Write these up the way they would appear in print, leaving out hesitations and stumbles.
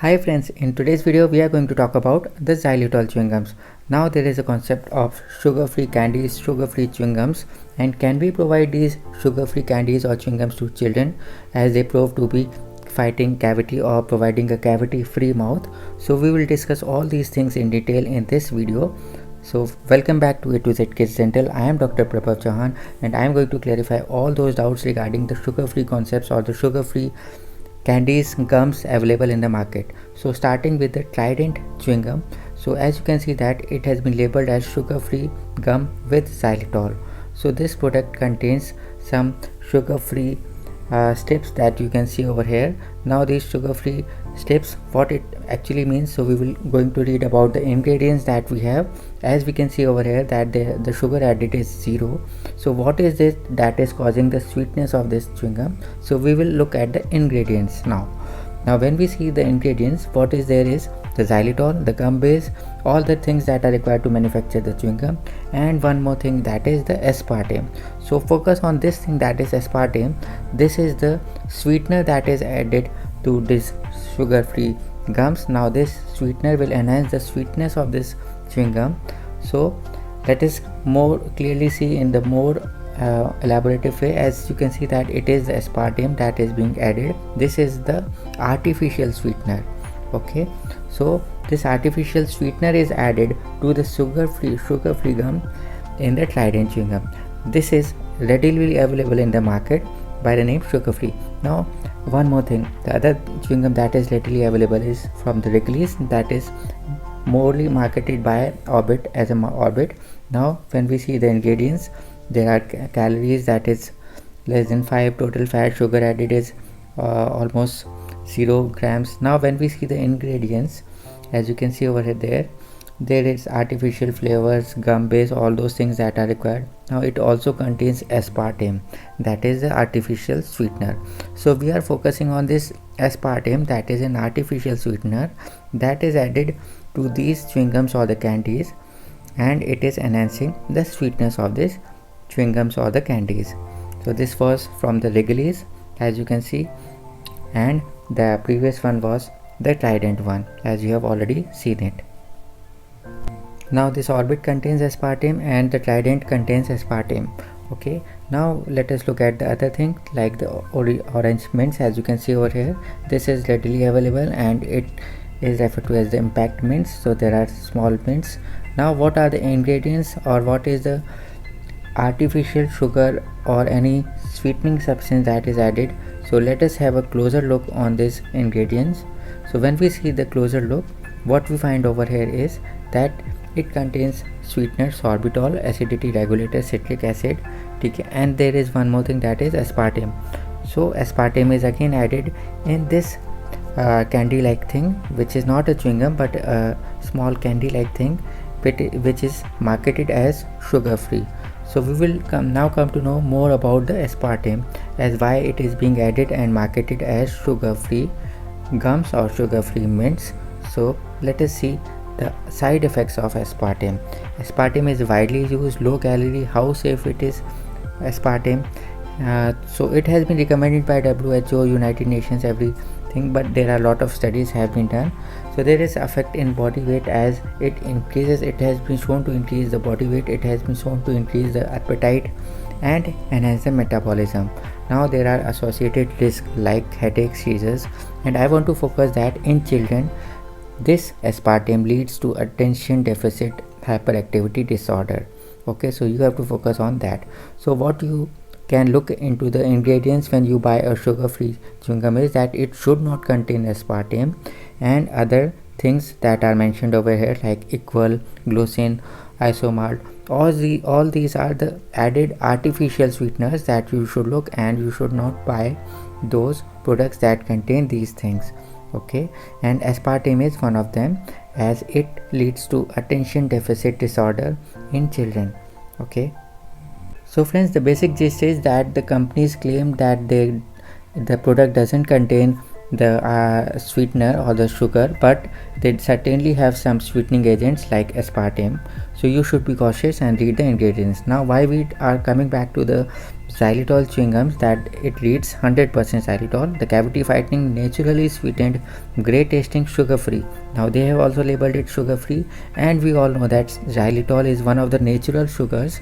Hi friends, in today's video we are going to talk about the xylitol chewing gums. Now there is a concept of sugar-free candies, sugar-free chewing gums, and can we provide these sugar-free candies or chewing gums to children as they prove to be fighting cavity or providing a cavity-free mouth. So we will discuss all these things in detail in this video. So welcome back to A to Z Kids Dental. I am Dr. Prabhav Chauhan and I am going to clarify all those doubts regarding the sugar-free concepts or the sugar-free candies gums available in the market. So starting with the Trident chewing gum. So as you can see that it has been labeled as sugar-free gum with xylitol. So this product contains some sugar-free strips that you can see over here. Now these sugar-free strips, what it actually means, so we will going to read about the ingredients that we have. As we can see over here that the sugar added is 0. So what is this that is causing the sweetness of this chewing gum? So we will look at the ingredients now. Now when we see the ingredients, what is there is the xylitol, the gum base, all the things that are required to manufacture the chewing gum, and one more thing, that is the aspartame. So focus on this thing, that is aspartame. This is the sweetener that is added to this sugar free gums. Now this sweetener will enhance the sweetness of this chewing gum. So let us more clearly see in the more elaborative way. As you can see that it is the aspartame that is being added. This is the artificial sweetener. Okay, so this artificial sweetener is added to the sugar free gum in the Trident chewing gum. This is readily available in the market by the name sugar free. Now one more thing, the other chewing gum that is readily available is from the Wrigley's, that is morely marketed by Orbit as a Orbit. Now when we see the ingredients, there are calories that is less than 5, total fat, sugar added is almost 0 grams. Now when we see the ingredients, as you can see over here, there is artificial flavors, gum base, all those things that are required. Now it also contains aspartame, that is the artificial sweetener. So we are focusing on this aspartame, that is an artificial sweetener that is added to these chewing gums or the candies, and it is enhancing the sweetness of this chewing gums or the candies. So this was from the Wrigley's, as you can see, and the previous one was the Trident one, as you have already seen it. Now this Orbit contains aspartame and the Trident contains aspartame. Okay, now let us look at the other thing, like the orange mints. As you can see over here, this is readily available and it is referred to as the impact mints. So there are small mints. Now what are the ingredients, or what is the artificial sugar or any sweetening substance that is added? So let us have a closer look on these ingredients. So when we see the closer look, what we find over here is that it contains sweetener, sorbitol, acidity regulator, citric acid, and there is one more thing, that is aspartame. So aspartame is again added in this candy like thing, which is not a chewing gum but a small candy like thing, which is marketed as sugar free. So we will now come to know more about the aspartame, as why it is being added and marketed as sugar free gums or sugar free mints. So let us see the side effects of aspartame. Aspartame is widely used, low calorie. How safe it is, aspartame? So it has been recommended by WHO, United Nations, everything, but there are a lot of studies have been done. So there is effect in body weight as it increases. It has been shown to increase the body weight. It has been shown to increase the appetite and enhance the metabolism. Now there are associated risks like headaches, seizures, and I want to focus that in children, this aspartame leads to attention deficit hyperactivity disorder. Okay, so you have to focus on that. So what you can look into the ingredients when you buy a sugar free chewing gum is that it should not contain aspartame and other things that are mentioned over here, like equal, glycine, isomalt. All these are the added artificial sweeteners that you should look, and you should not buy those products that contain these things. Okay, and aspartame is one of them, as it leads to attention deficit disorder in children. Okay, so friends, the basic gist is that the companies claim that the product doesn't contain the sweetener or the sugar, but they certainly have some sweetening agents like aspartame. So you should be cautious and read the ingredients. Now why we are coming back to the xylitol chewing gums that it reads 100% xylitol, the cavity fighting, naturally sweetened, great tasting, sugar free. Now they have also labeled it sugar free, and we all know that xylitol is one of the natural sugars,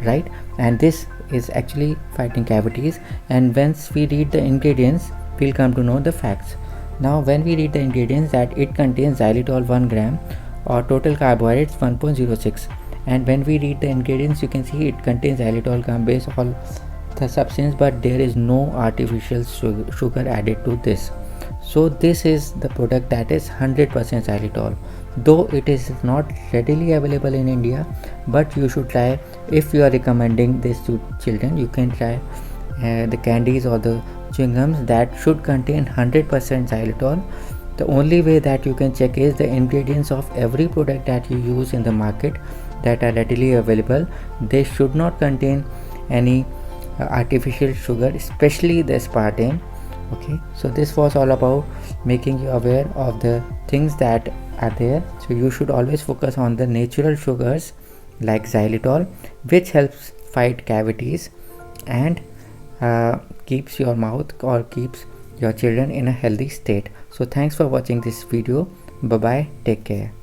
right? And this is actually fighting cavities, and once we read the ingredients we'll come to know the facts. Now when we read the ingredients, that it contains xylitol 1 gram or total carbohydrates 1.06, and when we read the ingredients you can see it contains xylitol gum base all the substance, but there is no artificial sugar added to this. So this is the product that is 100% xylitol, though it is not readily available in India, but you should try. If you are recommending this to children, you can try the candies or the chewing gums that should contain 100% xylitol. The only way that you can check is the ingredients of every product that you use in the market that are readily available. They should not contain any artificial sugar, especially the aspartame. Okay, so this was all about making you aware of the things that are there. So you should always focus on the natural sugars like xylitol, which helps fight cavities and keeps your mouth or keeps your children in a healthy state. So thanks for watching this video. Bye bye, take care.